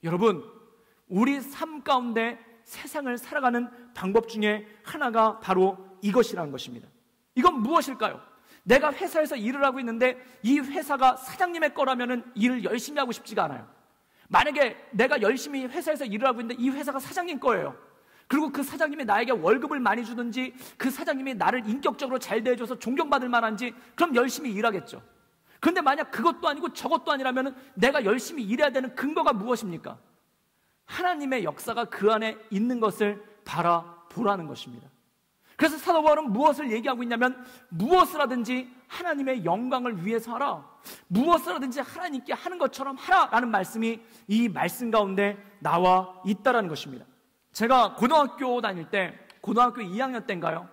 여러분, 우리 삶 가운데 세상을 살아가는 방법 중에 하나가 바로 이것이라는 것입니다. 이건 무엇일까요? 내가 회사에서 일을 하고 있는데 이 회사가 사장님의 거라면 일을 열심히 하고 싶지가 않아요. 만약에 내가 열심히 회사에서 일을 하고 있는데 이 회사가 사장님 거예요. 그리고 그 사장님이 나에게 월급을 많이 주든지, 그 사장님이 나를 인격적으로 잘 대해줘서 존경받을 만한지, 그럼 열심히 일하겠죠. 그런데 만약 그것도 아니고 저것도 아니라면 내가 열심히 일해야 되는 근거가 무엇입니까? 하나님의 역사가 그 안에 있는 것을 바라보라는 것입니다. 그래서 사도 바울은 무엇을 얘기하고 있냐면 무엇을 하든지 하나님의 영광을 위해서 하라, 무엇을 하든지 하나님께 하는 것처럼 하라라는 말씀이 이 말씀 가운데 나와 있다라는 것입니다. 제가 고등학교 다닐 때, 고등학교 2학년 때인가요?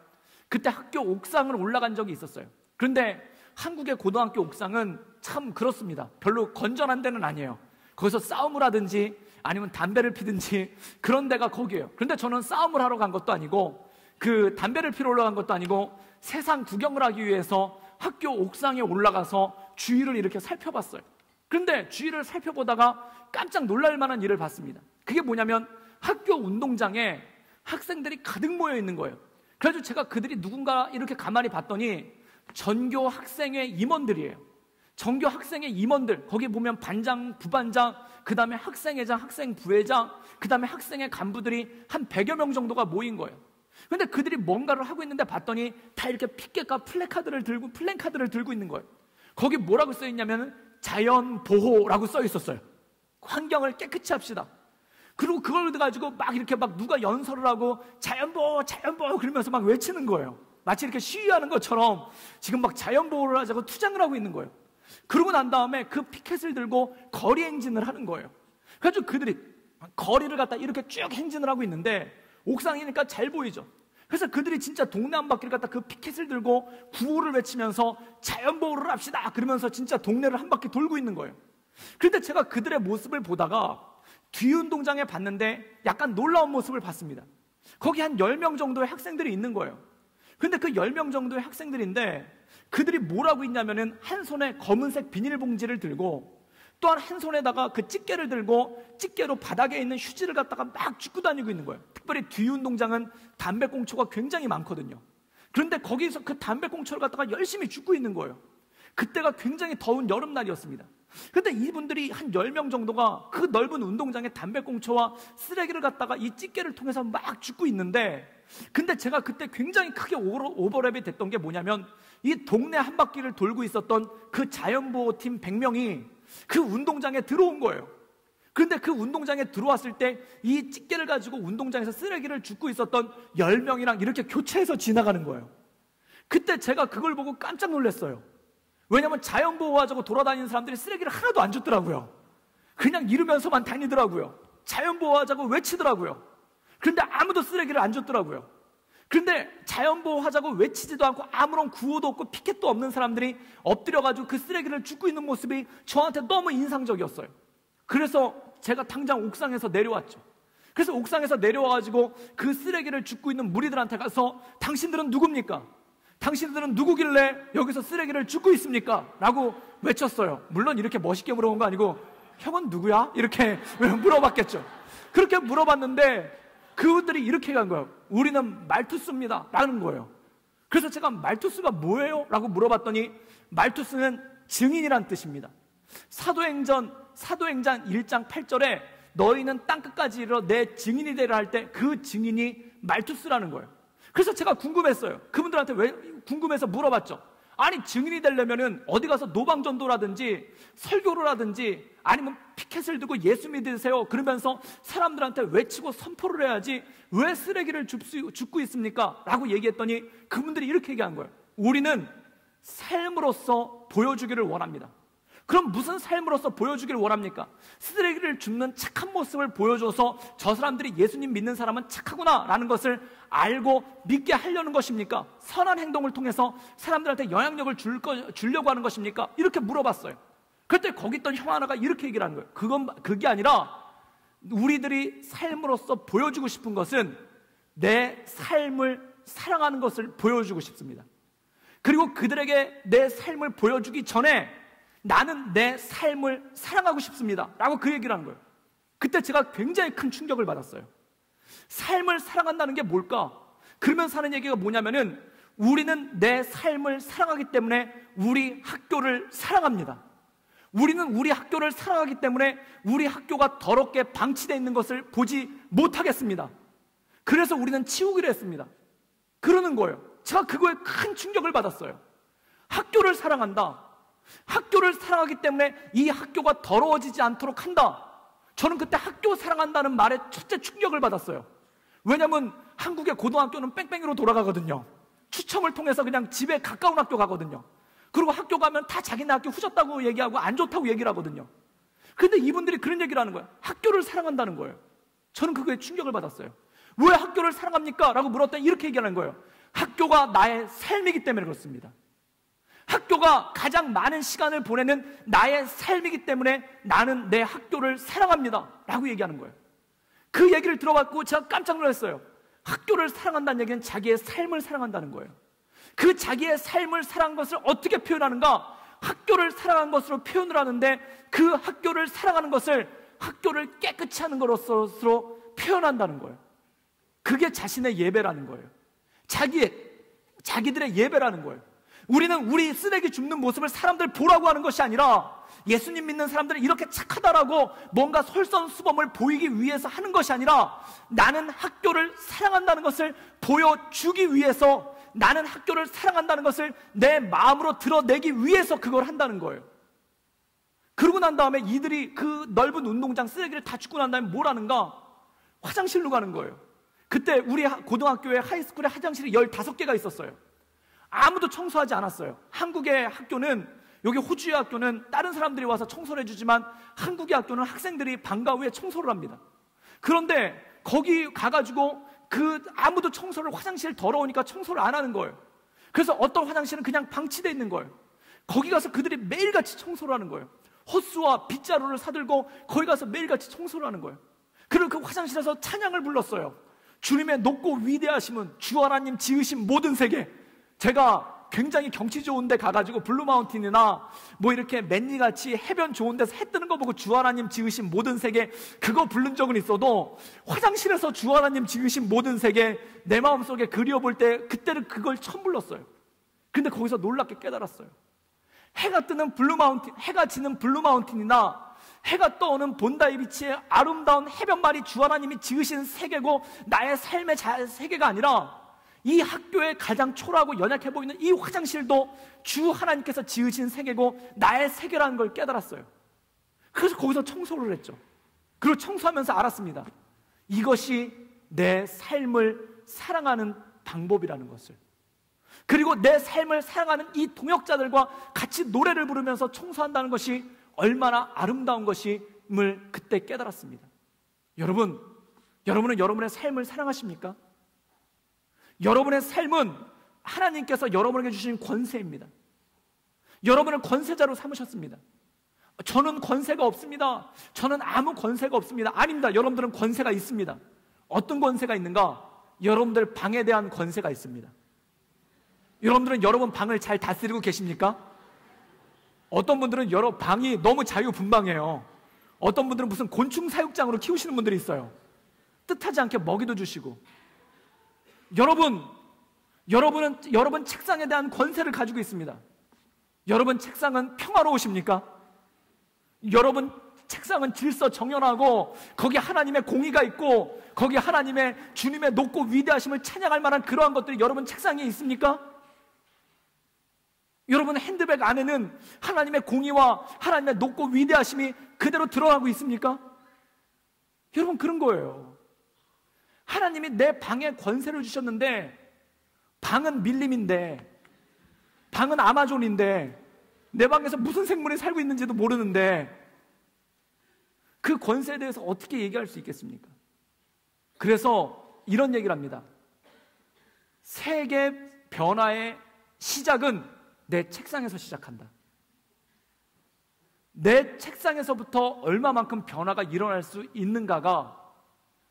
그때 학교 옥상을 올라간 적이 있었어요. 그런데 한국의 고등학교 옥상은 참 그렇습니다. 별로 건전한 데는 아니에요. 거기서 싸움을 하든지 아니면 담배를 피든지 그런 데가 거기예요. 그런데 저는 싸움을 하러 간 것도 아니고 그 담배를 피러 올라간 것도 아니고 세상 구경을 하기 위해서 학교 옥상에 올라가서 주위를 이렇게 살펴봤어요. 그런데 주위를 살펴보다가 깜짝 놀랄 만한 일을 봤습니다. 그게 뭐냐면 학교 운동장에 학생들이 가득 모여 있는 거예요. 그래서 제가 그들이 누군가 이렇게 가만히 봤더니 전교 학생회 임원들이에요. 전교 학생회 임원들, 거기 보면 반장, 부반장, 그 다음에 학생회장, 학생부회장, 그 다음에 학생회 간부들이 한 100여 명 정도가 모인 거예요. 근데 그들이 뭔가를 하고 있는데 봤더니 다 이렇게 피켓과 플래카드를 들고 있는 거예요. 거기 뭐라고 써 있냐면 자연 보호라고 써 있었어요. 환경을 깨끗이 합시다. 그리고 그걸 가지고 막 이렇게 막 누가 연설을 하고 자연보호, 자연보호 그러면서 막 외치는 거예요. 마치 이렇게 시위하는 것처럼 지금 막 자연보호를 하자고 투쟁을 하고 있는 거예요. 그러고 난 다음에 그 피켓을 들고 거리 행진을 하는 거예요. 그래서 그들이 거리를 갖다 이렇게 쭉 행진을 하고 있는데 옥상이니까 잘 보이죠. 그래서 그들이 진짜 동네 한 바퀴를 갖다 그 피켓을 들고 구호를 외치면서 자연보호를 합시다 그러면서 진짜 동네를 한 바퀴 돌고 있는 거예요. 그런데 제가 그들의 모습을 보다가 뒤운동장에 봤는데 약간 놀라운 모습을 봤습니다. 거기 한 10명 정도의 학생들이 있는 거예요. 그런데 그 10명 정도의 학생들인데 그들이 뭘 하고 있냐면은 한 손에 검은색 비닐봉지를 들고 또한 한 손에다가 그 집게를 들고 집게로 바닥에 있는 휴지를 갖다가 막 줍고 다니고 있는 거예요. 특별히 뒤운동장은 담배꽁초가 굉장히 많거든요. 그런데 거기서 그 담배꽁초를 갖다가 열심히 줍고 있는 거예요. 그때가 굉장히 더운 여름날이었습니다. 그런데 이분들이 한 10명 정도가 그 넓은 운동장에 담배꽁초와 쓰레기를 갖다가 이 집게를 통해서 막 줍고 있는데, 근데 제가 그때 굉장히 크게 오버랩이 됐던 게 뭐냐면 이 동네 한 바퀴를 돌고 있었던 그 자연보호팀 100명이 그 운동장에 들어온 거예요. 그런데 그 운동장에 들어왔을 때 이 집게를 가지고 운동장에서 쓰레기를 줍고 있었던 10명이랑 이렇게 교체해서 지나가는 거예요. 그때 제가 그걸 보고 깜짝 놀랐어요. 왜냐하면 자연보호하자고 돌아다니는 사람들이 쓰레기를 하나도 안 줬더라고요. 그냥 이러면서만 다니더라고요. 자연보호하자고 외치더라고요. 그런데 아무도 쓰레기를 안 줬더라고요. 그런데 자연보호하자고 외치지도 않고 아무런 구호도 없고 피켓도 없는 사람들이 엎드려가지고 그 쓰레기를 줍고 있는 모습이 저한테 너무 인상적이었어요. 그래서 제가 당장 옥상에서 내려왔죠. 그래서 옥상에서 내려와가지고 그 쓰레기를 줍고 있는 무리들한테 가서 당신들은 누굽니까? 당신들은 누구길래 여기서 쓰레기를 줍고 있습니까? 라고 외쳤어요. 물론 이렇게 멋있게 물어본 거 아니고 형은 누구야? 이렇게 물어봤겠죠. 그렇게 물어봤는데 그분들이 이렇게 간 거예요. 우리는 말투스입니다 라는 거예요. 그래서 제가 말투스가 뭐예요? 라고 물어봤더니 말투스는 증인이란 뜻입니다. 사도행전 1장 8절에 너희는 땅끝까지 이르러 내 증인이 되라 할 때 그 증인이 말투스라는 거예요. 그래서 제가 궁금했어요. 그분들한테 왜 궁금해서 물어봤죠. 아니 증인이 되려면은 어디 가서 노방전도라든지 설교를 하든지 아니면 피켓을 들고 예수 믿으세요 그러면서 사람들한테 외치고 선포를 해야지 왜 쓰레기를 줍고 있습니까? 라고 얘기했더니 그분들이 이렇게 얘기한 거예요. 우리는 삶으로서 보여주기를 원합니다. 그럼 무슨 삶으로서 보여주기를 원합니까? 쓰레기를 줍는 착한 모습을 보여줘서 저 사람들이 예수님 믿는 사람은 착하구나 라는 것을 알고 믿게 하려는 것입니까? 선한 행동을 통해서 사람들한테 영향력을 주려고 하는 것입니까? 이렇게 물어봤어요. 그때 거기 있던 형 하나가 이렇게 얘기를 하는 거예요. 그게 아니라 우리들이 삶으로서 보여주고 싶은 것은 내 삶을 사랑하는 것을 보여주고 싶습니다. 그리고 그들에게 내 삶을 보여주기 전에 나는 내 삶을 사랑하고 싶습니다 라고 그 얘기를 하는 거예요. 그때 제가 굉장히 큰 충격을 받았어요. 삶을 사랑한다는 게 뭘까? 그러면서 하는 얘기가 뭐냐면은 우리는 내 삶을 사랑하기 때문에 우리 학교를 사랑합니다. 우리는 우리 학교를 사랑하기 때문에 우리 학교가 더럽게 방치되어 있는 것을 보지 못하겠습니다. 그래서 우리는 치우기로 했습니다. 그러는 거예요. 제가 그거에 큰 충격을 받았어요. 학교를 사랑한다. 학교를 사랑하기 때문에 이 학교가 더러워지지 않도록 한다. 저는 그때 학교 사랑한다는 말에 첫째 충격을 받았어요. 왜냐하면 한국의 고등학교는 뺑뺑이로 돌아가거든요. 추첨을 통해서 그냥 집에 가까운 학교 가거든요. 그리고 학교 가면 다 자기네 학교 후졌다고 얘기하고 안 좋다고 얘기를 하거든요. 그런데 이분들이 그런 얘기를 하는 거예요. 학교를 사랑한다는 거예요. 저는 그거에 충격을 받았어요. 왜 학교를 사랑합니까? 라고 물었더니 이렇게 얘기하는 거예요. 학교가 나의 삶이기 때문에 그렇습니다. 학교가 가장 많은 시간을 보내는 나의 삶이기 때문에 나는 내 학교를 사랑합니다 라고 얘기하는 거예요. 그 얘기를 들어봤고 제가 깜짝 놀랐어요. 학교를 사랑한다는 얘기는 자기의 삶을 사랑한다는 거예요. 그 자기의 삶을 사랑한 것을 어떻게 표현하는가? 학교를 사랑한 것으로 표현을 하는데 그 학교를 사랑하는 것을 학교를 깨끗이 하는 것으로 표현한다는 거예요. 그게 자신의 예배라는 거예요. 자기들의 예배라는 거예요. 우리는 우리 쓰레기 줍는 모습을 사람들 보라고 하는 것이 아니라 예수님 믿는 사람들은 이렇게 착하다라고 뭔가 솔선수범을 보이기 위해서 하는 것이 아니라 나는 학교를 사랑한다는 것을 보여주기 위해서, 나는 학교를 사랑한다는 것을 내 마음으로 드러내기 위해서 그걸 한다는 거예요. 그러고 난 다음에 이들이 그 넓은 운동장 쓰레기를 다 줍고 난 다음에 뭘 하는가? 화장실로 가는 거예요. 그때 우리 고등학교에 하이스쿨에 화장실이 15개가 있었어요. 아무도 청소하지 않았어요. 한국의 학교는, 여기 호주의 학교는 다른 사람들이 와서 청소를 해주지만 한국의 학교는 학생들이 방과 후에 청소를 합니다. 그런데 거기 가가지고 아무도 청소를, 화장실 더러우니까 청소를 안 하는 거예요. 그래서 어떤 화장실은 그냥 방치되어 있는 거예요. 거기 가서 그들이 매일같이 청소를 하는 거예요. 호스와 빗자루를 사들고 거기 가서 매일같이 청소를 하는 거예요. 그리고 그 화장실에서 찬양을 불렀어요. 주님의 높고 위대하심은 주 하나님 지으신 모든 세계. 제가 굉장히 경치 좋은 데 가가지고 블루마운틴이나 뭐 이렇게 맨니같이 해변 좋은 데서 해 뜨는 거 보고 주 하나님 지으신 모든 세계 그거 부른 적은 있어도 화장실에서 주 하나님 지으신 모든 세계 내 마음속에 그리워볼 때 그때는 그걸 처음 불렀어요. 근데 거기서 놀랍게 깨달았어요. 해가 지는 블루마운틴이나 해가 떠오는 본다이 비치의 아름다운 해변말이 주 하나님이 지으신 세계고 나의 삶의 세계가 아니라 이 학교의 가장 초라하고 연약해 보이는 이 화장실도 주 하나님께서 지으신 세계고 나의 세계라는 걸 깨달았어요. 그래서 거기서 청소를 했죠. 그리고 청소하면서 알았습니다. 이것이 내 삶을 사랑하는 방법이라는 것을. 그리고 내 삶을 사랑하는 이 동역자들과 같이 노래를 부르면서 청소한다는 것이 얼마나 아름다운 것임을 그때 깨달았습니다. 여러분은 여러분의 삶을 사랑하십니까? 여러분의 삶은 하나님께서 여러분에게 주신 권세입니다. 여러분을 권세자로 삼으셨습니다. 저는 권세가 없습니다. 저는 아무 권세가 없습니다. 아닙니다. 여러분들은 권세가 있습니다. 어떤 권세가 있는가? 여러분들 방에 대한 권세가 있습니다. 여러분들은 여러분 방을 잘 다스리고 계십니까? 어떤 분들은 여러 방이 너무 자유분방해요. 어떤 분들은 무슨 곤충 사육장으로 키우시는 분들이 있어요. 뜻하지 않게 먹이도 주시고. 여러분 책상에 대한 권세를 가지고 있습니다. 여러분 책상은 평화로우십니까? 여러분 책상은 질서 정연하고 거기 하나님의 공의가 있고 거기 하나님의 주님의 높고 위대하심을 찬양할 만한 그러한 것들이 여러분 책상에 있습니까? 여러분 핸드백 안에는 하나님의 공의와 하나님의 높고 위대하심이 그대로 드러나고 있습니까? 여러분 그런 거예요. 하나님이 내 방에 권세를 주셨는데 방은 밀림인데 방은 아마존인데 내 방에서 무슨 생물이 살고 있는지도 모르는데 그 권세에 대해서 어떻게 얘기할 수 있겠습니까? 그래서 이런 얘기를 합니다. 세계 변화의 시작은 내 책상에서 시작한다. 내 책상에서부터 얼마만큼 변화가 일어날 수 있는가가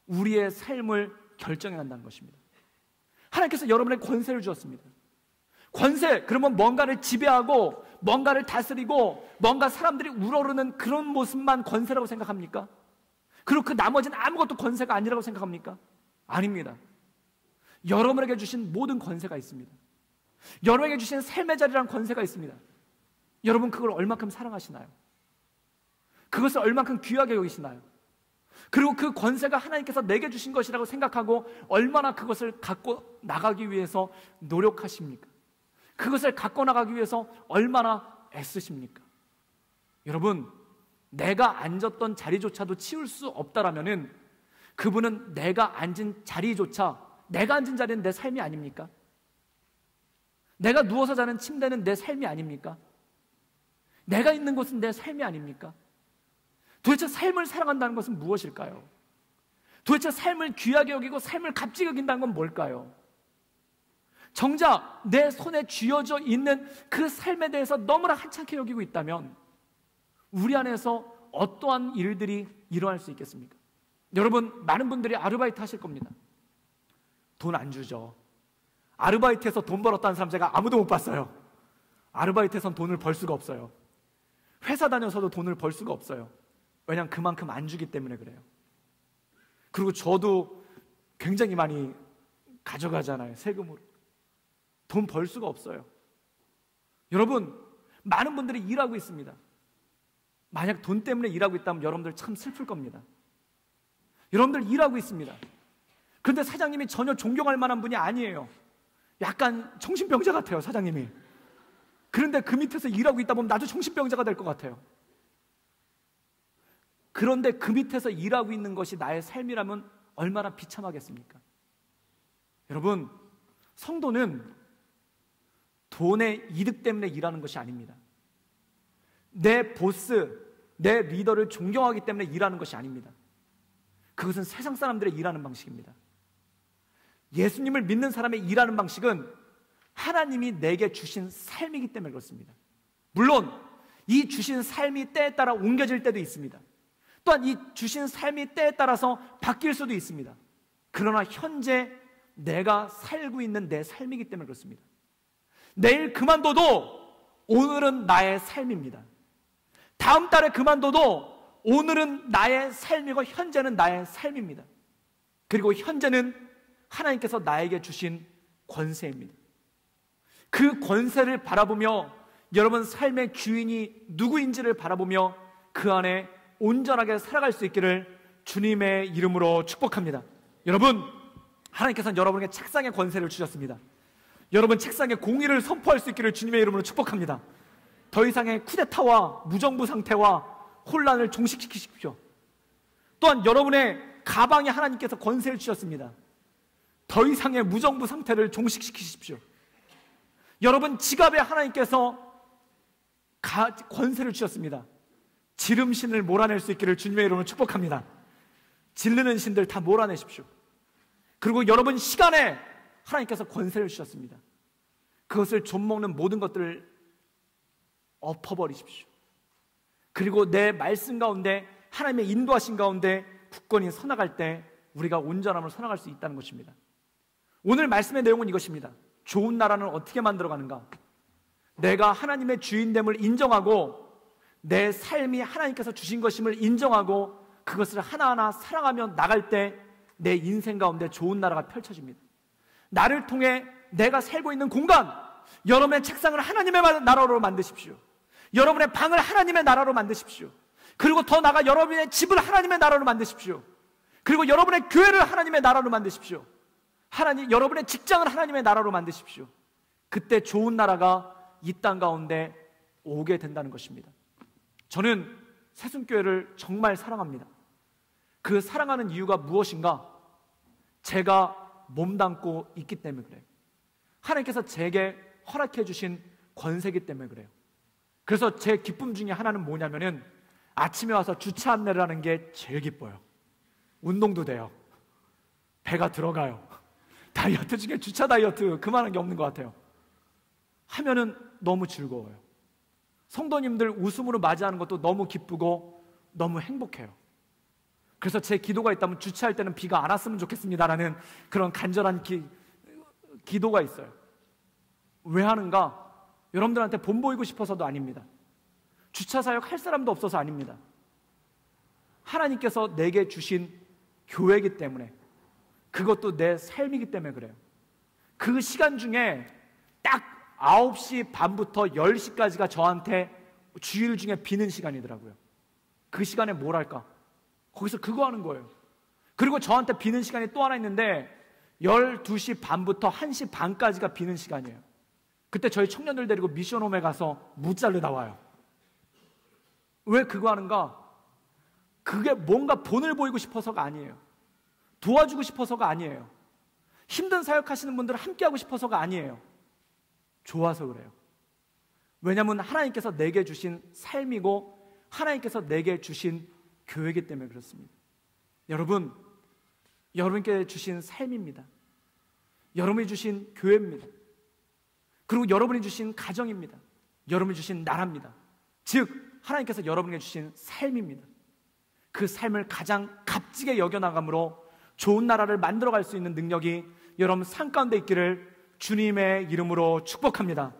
우리의 삶을 결정해 간다는 것입니다. 하나님께서 여러분에게 권세를 주었습니다. 권세, 그러면 뭔가를 지배하고 뭔가를 다스리고 뭔가 사람들이 우러르는 그런 모습만 권세라고 생각합니까? 그리고 그 나머지는 아무것도 권세가 아니라고 생각합니까? 아닙니다. 여러분에게 주신 모든 권세가 있습니다. 여러분에게 주신 삶의 자리라는 권세가 있습니다. 여러분 그걸 얼마큼 사랑하시나요? 그것을 얼마큼 귀하게 여기시나요? 그리고 그 권세가 하나님께서 내게 주신 것이라고 생각하고 얼마나 그것을 갖고 나가기 위해서 노력하십니까? 그것을 갖고 나가기 위해서 얼마나 애쓰십니까? 여러분, 내가 앉았던 자리조차도 치울 수 없다라면은 그분은 내가 앉은 자리조차, 내가 앉은 자리는 내 삶이 아닙니까? 내가 누워서 자는 침대는 내 삶이 아닙니까? 내가 있는 곳은 내 삶이 아닙니까? 도대체 삶을 살아간다는 것은 무엇일까요? 도대체 삶을 귀하게 여기고 삶을 값지게 여긴다는 건 뭘까요? 정작 내 손에 쥐어져 있는 그 삶에 대해서 너무나 한참게 여기고 있다면 우리 안에서 어떠한 일들이 일어날 수 있겠습니까? 여러분, 많은 분들이 아르바이트 하실 겁니다. 돈 안 주죠. 아르바이트에서 돈 벌었다는 사람 제가 아무도 못 봤어요. 아르바이트에선 돈을 벌 수가 없어요. 회사 다녀서도 돈을 벌 수가 없어요. 왜냐하면 그만큼 안 주기 때문에 그래요. 그리고 저도 굉장히 많이 가져가잖아요, 세금으로. 돈 벌 수가 없어요. 여러분, 많은 분들이 일하고 있습니다. 만약 돈 때문에 일하고 있다면 여러분들 참 슬플 겁니다. 여러분들 일하고 있습니다. 그런데 사장님이 전혀 존경할 만한 분이 아니에요. 약간 정신병자 같아요, 사장님이. 그런데 그 밑에서 일하고 있다 보면 나도 정신병자가 될 것 같아요. 그런데 그 밑에서 일하고 있는 것이 나의 삶이라면 얼마나 비참하겠습니까? 여러분, 성도는 돈의 이득 때문에 일하는 것이 아닙니다. 내 보스, 내 리더를 존경하기 때문에 일하는 것이 아닙니다. 그것은 세상 사람들의 일하는 방식입니다. 예수님을 믿는 사람의 일하는 방식은 하나님이 내게 주신 삶이기 때문에 그렇습니다. 물론 이 주신 삶이 때에 따라 옮겨질 때도 있습니다. 또한 이 주신 삶이 때에 따라서 바뀔 수도 있습니다. 그러나 현재 내가 살고 있는 내 삶이기 때문에 그렇습니다. 내일 그만둬도 오늘은 나의 삶입니다. 다음 달에 그만둬도 오늘은 나의 삶이고 현재는 나의 삶입니다. 그리고 현재는 하나님께서 나에게 주신 권세입니다. 그 권세를 바라보며 여러분 삶의 주인이 누구인지를 바라보며 그 안에 온전하게 살아갈 수 있기를 주님의 이름으로 축복합니다. 여러분, 하나님께서는 여러분에게 책상의 권세를 주셨습니다. 여러분 책상에 공의를 선포할 수 있기를 주님의 이름으로 축복합니다. 더 이상의 쿠데타와 무정부 상태와 혼란을 종식시키십시오. 또한 여러분의 가방에 하나님께서 권세를 주셨습니다. 더 이상의 무정부 상태를 종식시키십시오. 여러분 지갑에 하나님께서 권세를 주셨습니다. 지름신을 몰아낼 수 있기를 주님의 이름으로 축복합니다. 지르는 신들 다 몰아내십시오. 그리고 여러분 시간에 하나님께서 권세를 주셨습니다. 그것을 좀먹는 모든 것들을 엎어버리십시오. 그리고 내 말씀 가운데 하나님의 인도하신 가운데 굳건히 서나갈 때 우리가 온전함을 서나갈 수 있다는 것입니다. 오늘 말씀의 내용은 이것입니다. 좋은 나라는 어떻게 만들어가는가? 내가 하나님의 주인됨을 인정하고 내 삶이 하나님께서 주신 것임을 인정하고 그것을 하나하나 사랑하며 나갈 때 내 인생 가운데 좋은 나라가 펼쳐집니다. 나를 통해 내가 살고 있는 공간, 여러분의 책상을 하나님의 나라로 만드십시오. 여러분의 방을 하나님의 나라로 만드십시오. 그리고 더 나아가 여러분의 집을 하나님의 나라로 만드십시오. 그리고 여러분의 교회를 하나님의 나라로 만드십시오. 여러분의 직장을 하나님의 나라로 만드십시오. 그때 좋은 나라가 이 땅 가운데 오게 된다는 것입니다. 저는 새순교회를 정말 사랑합니다. 그 사랑하는 이유가 무엇인가? 제가 몸담고 있기 때문에 그래요. 하나님께서 제게 허락해 주신 권세이기 때문에 그래요. 그래서 제 기쁨 중에 하나는 뭐냐면은 아침에 와서 주차 안내를 하는 게 제일 기뻐요. 운동도 돼요. 배가 들어가요. 다이어트 중에 주차 다이어트 그만한 게 없는 것 같아요. 하면은 너무 즐거워요. 성도님들 웃음으로 맞이하는 것도 너무 기쁘고 너무 행복해요. 그래서 제 기도가 있다면 주차할 때는 비가 안 왔으면 좋겠습니다라는 그런 간절한 기도가 있어요. 왜 하는가? 여러분들한테 본보이고 싶어서도 아닙니다. 주차 사역 할 사람도 없어서 아닙니다. 하나님께서 내게 주신 교회이기 때문에, 그것도 내 삶이기 때문에 그래요. 그 시간 중에 딱 9시 반부터 10시까지가 저한테 주일 중에 비는 시간이더라고요. 그 시간에 뭘 할까? 거기서 그거 하는 거예요. 그리고 저한테 비는 시간이 또 하나 있는데 12시 반부터 1시 반까지가 비는 시간이에요. 그때 저희 청년들 데리고 미션홈에 가서 무짤로 나와요. 왜 그거 하는가? 그게 뭔가 본을 보이고 싶어서가 아니에요. 도와주고 싶어서가 아니에요. 힘든 사역하시는 분들을 함께하고 싶어서가 아니에요. 좋아서 그래요. 왜냐하면 하나님께서 내게 주신 삶이고 하나님께서 내게 주신 교회이기 때문에 그렇습니다. 여러분, 여러분께 주신 삶입니다. 여러분이 주신 교회입니다. 그리고 여러분이 주신 가정입니다. 여러분이 주신 나라입니다. 즉 하나님께서 여러분에게 주신 삶입니다. 그 삶을 가장 값지게 여겨나감으로 좋은 나라를 만들어갈 수 있는 능력이 여러분 삶 가운데 있기를 주님의 이름으로 축복합니다.